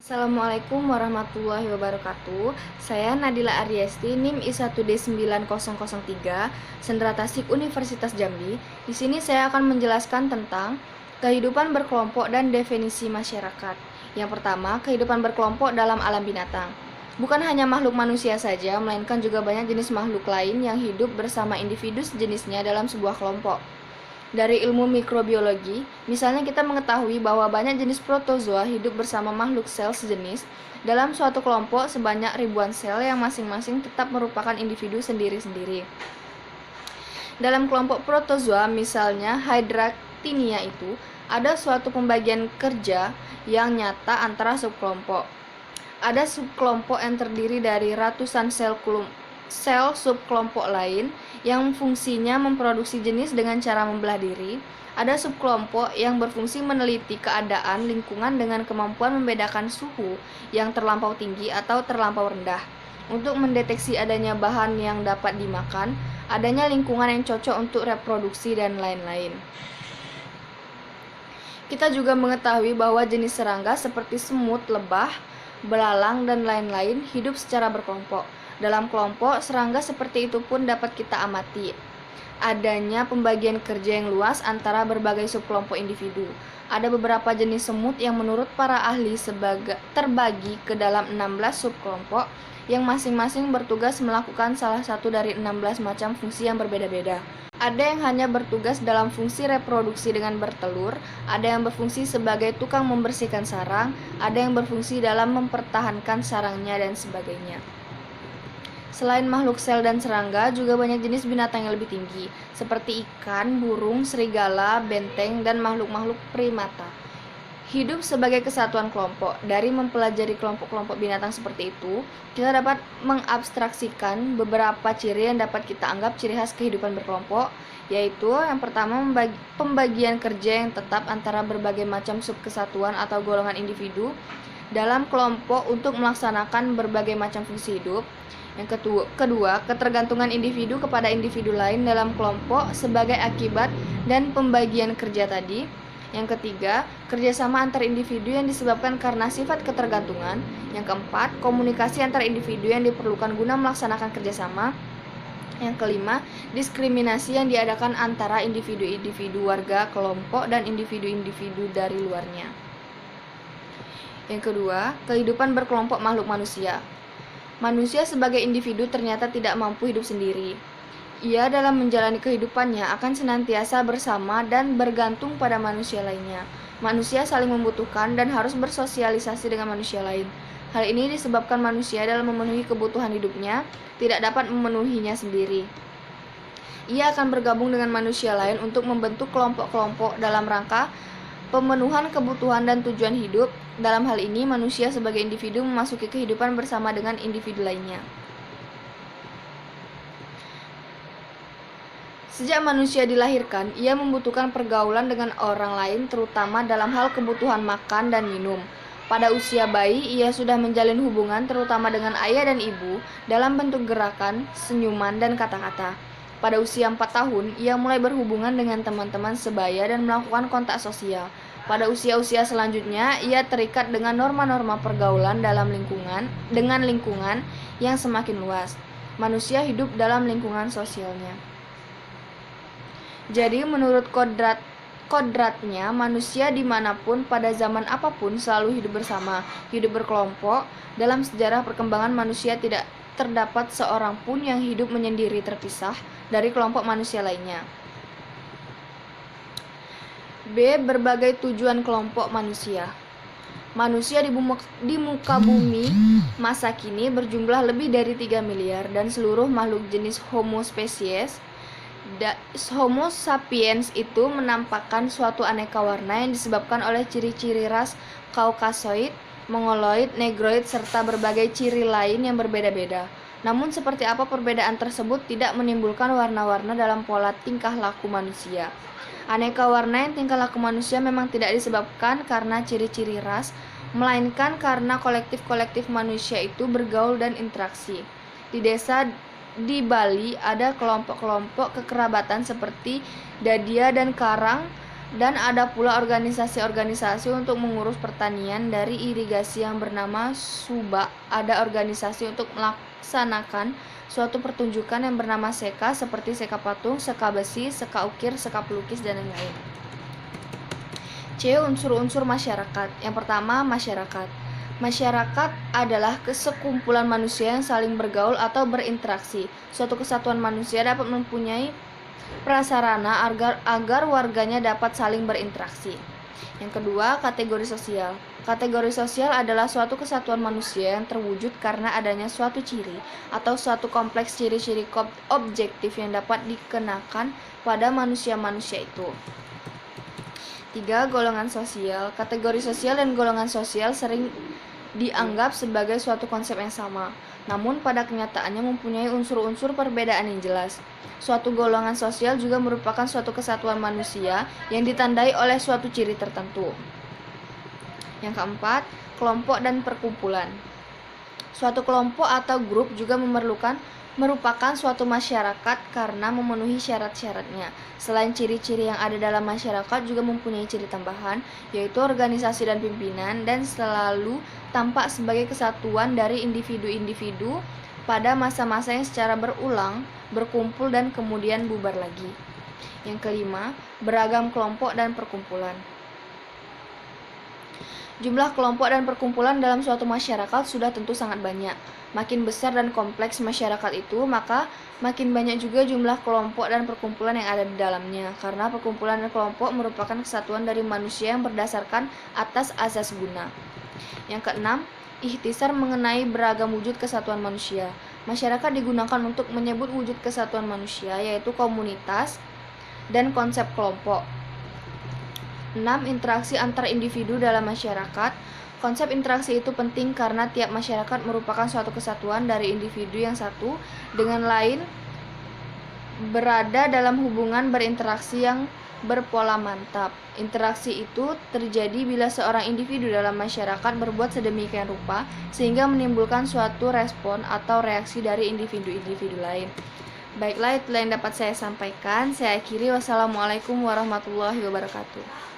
Assalamualaikum warahmatullahi wabarakatuh. Saya Nadila Aryesti, NIM I1D9003, Sentra Tasik Universitas Jambi. Di sini saya akan menjelaskan tentang kehidupan berkelompok dan definisi masyarakat. Yang pertama, kehidupan berkelompok dalam alam binatang. Bukan hanya makhluk manusia saja, melainkan juga banyak jenis makhluk lain yang hidup bersama individu sejenisnya dalam sebuah kelompok. Dari ilmu mikrobiologi, misalnya kita mengetahui bahwa banyak jenis protozoa hidup bersama makhluk sel sejenis dalam suatu kelompok sebanyak ribuan sel yang masing-masing tetap merupakan individu sendiri-sendiri. Dalam kelompok protozoa, misalnya Hydractinia itu, ada suatu pembagian kerja yang nyata antara subkelompok. Ada subkelompok yang terdiri dari ratusan sel subkelompok lain yang fungsinya memproduksi jenis dengan cara membelah diri. Ada subkelompok yang berfungsi meneliti keadaan lingkungan dengan kemampuan membedakan suhu yang terlampau tinggi atau terlampau rendah untuk mendeteksi adanya bahan yang dapat dimakan, adanya lingkungan yang cocok untuk reproduksi, dan lain-lain. Kita juga mengetahui bahwa jenis serangga seperti semut, lebah, belalang, dan lain-lain hidup secara berkelompok. Dalam kelompok, serangga seperti itu pun dapat kita amati. Adanya pembagian kerja yang luas antara berbagai subkelompok individu. Ada beberapa jenis semut yang menurut para ahli terbagi ke dalam 16 subkelompok yang masing-masing bertugas melakukan salah satu dari 16 macam fungsi yang berbeda-beda. Ada yang hanya bertugas dalam fungsi reproduksi dengan bertelur, ada yang berfungsi sebagai tukang membersihkan sarang, ada yang berfungsi dalam mempertahankan sarangnya, dan sebagainya. Selain makhluk sel dan serangga, juga banyak jenis binatang yang lebih tinggi, seperti ikan, burung, serigala, benteng, dan makhluk-makhluk primata. Hidup sebagai kesatuan kelompok. Dari mempelajari kelompok-kelompok binatang seperti itu, kita dapat mengabstraksikan beberapa ciri yang dapat kita anggap ciri khas kehidupan berkelompok, yaitu yang pertama, pembagian kerja yang tetap antara berbagai macam subkesatuan atau golongan individu dalam kelompok untuk melaksanakan berbagai macam fungsi hidup. Yang kedua, ketergantungan individu kepada individu lain dalam kelompok sebagai akibat dan pembagian kerja tadi. Yang ketiga, kerjasama antar individu yang disebabkan karena sifat ketergantungan. Yang keempat, komunikasi antar individu yang diperlukan guna melaksanakan kerjasama. Yang kelima, diskriminasi yang diadakan antara individu-individu warga kelompok dan individu-individu dari luarnya. Yang kedua, kehidupan berkelompok makhluk manusia. Manusia sebagai individu ternyata tidak mampu hidup sendiri. Ia dalam menjalani kehidupannya akan senantiasa bersama dan bergantung pada manusia lainnya. Manusia saling membutuhkan dan harus bersosialisasi dengan manusia lain. Hal ini disebabkan manusia dalam memenuhi kebutuhan hidupnya tidak dapat memenuhinya sendiri. Ia akan bergabung dengan manusia lain untuk membentuk kelompok-kelompok dalam rangka pemenuhan kebutuhan dan tujuan hidup. Dalam hal ini, manusia sebagai individu memasuki kehidupan bersama dengan individu lainnya. Sejak manusia dilahirkan, ia membutuhkan pergaulan dengan orang lain, terutama dalam hal kebutuhan makan dan minum. Pada usia bayi, ia sudah menjalin hubungan terutama dengan ayah dan ibu dalam bentuk gerakan, senyuman, dan kata-kata. Pada usia 4 tahun, ia mulai berhubungan dengan teman-teman sebaya dan melakukan kontak sosial. Pada usia-usia selanjutnya, ia terikat dengan norma-norma pergaulan dengan lingkungan yang semakin luas. Manusia hidup dalam lingkungan sosialnya. Jadi, menurut kodratnya, manusia dimanapun pada zaman apapun selalu hidup bersama, hidup berkelompok. Dalam sejarah perkembangan manusia tidak terdapat seorang pun yang hidup menyendiri terpisah dari kelompok manusia lainnya. B. Berbagai tujuan kelompok manusia. Manusia di muka bumi masa kini berjumlah lebih dari 3 miliar dan seluruh makhluk jenis Homo sapiens itu menampakkan suatu aneka warna yang disebabkan oleh ciri-ciri ras Caucasoid, Mongoloid, Negroid, serta berbagai ciri lain yang berbeda-beda. Namun seperti apa perbedaan tersebut tidak menimbulkan warna-warna dalam pola tingkah laku manusia. Aneka warna yang tingkah laku manusia memang tidak disebabkan karena ciri-ciri ras, melainkan karena kolektif-kolektif manusia itu bergaul dan interaksi. Di desa di Bali ada kelompok-kelompok kekerabatan seperti Dadia dan Karang Dan ada pula organisasi-organisasi untuk mengurus pertanian dari irigasi yang bernama Suba. Ada organisasi untuk melaksanakan suatu pertunjukan yang bernama Seka, seperti seka patung, seka besi, seka ukir, seka pelukis, dan lain-lain. C. Unsur-unsur masyarakat. Yang pertama, masyarakat. Masyarakat adalah sekumpulan manusia yang saling bergaul atau berinteraksi. Suatu kesatuan manusia dapat mempunyai prasarana agar warganya dapat saling berinteraksi. Yang kedua, kategori sosial. Kategori sosial adalah suatu kesatuan manusia yang terwujud karena adanya suatu ciri atau suatu kompleks ciri-ciri objektif yang dapat dikenakan pada manusia-manusia itu. 3. Golongan sosial. Kategori sosial dan golongan sosial sering dianggap sebagai suatu konsep yang sama, namun pada kenyataannya mempunyai unsur-unsur perbedaan yang jelas. Suatu golongan sosial juga merupakan suatu kesatuan manusia yang ditandai oleh suatu ciri tertentu. Yang keempat, kelompok dan perkumpulan. Suatu kelompok atau grup juga merupakan suatu masyarakat karena memenuhi syarat-syaratnya. Selain ciri-ciri yang ada dalam masyarakat juga mempunyai ciri tambahan, yaitu organisasi dan pimpinan, dan selalu tampak sebagai kesatuan dari individu-individu pada masa-masa yang secara berulang berkumpul dan kemudian bubar lagi. Yang kelima, beragam kelompok dan perkumpulan. Jumlah kelompok dan perkumpulan dalam suatu masyarakat sudah tentu sangat banyak. Makin besar dan kompleks masyarakat itu, maka makin banyak juga jumlah kelompok dan perkumpulan yang ada di dalamnya. Karena perkumpulan dan kelompok merupakan kesatuan dari manusia yang berdasarkan atas asas guna. Yang keenam, ikhtisar mengenai beragam wujud kesatuan manusia. Masyarakat digunakan untuk menyebut wujud kesatuan manusia, yaitu komunitas dan konsep kelompok. 6. Interaksi antar individu dalam masyarakat. Konsep interaksi itu penting karena tiap masyarakat merupakan suatu kesatuan dari individu yang satu dengan lain berada dalam hubungan berinteraksi yang berpola mantap. Interaksi itu terjadi bila seorang individu dalam masyarakat berbuat sedemikian rupa sehingga menimbulkan suatu respon atau reaksi dari individu-individu lain. Baiklah, itulah yang dapat saya sampaikan. Saya akhiri. Wassalamualaikum warahmatullahi wabarakatuh.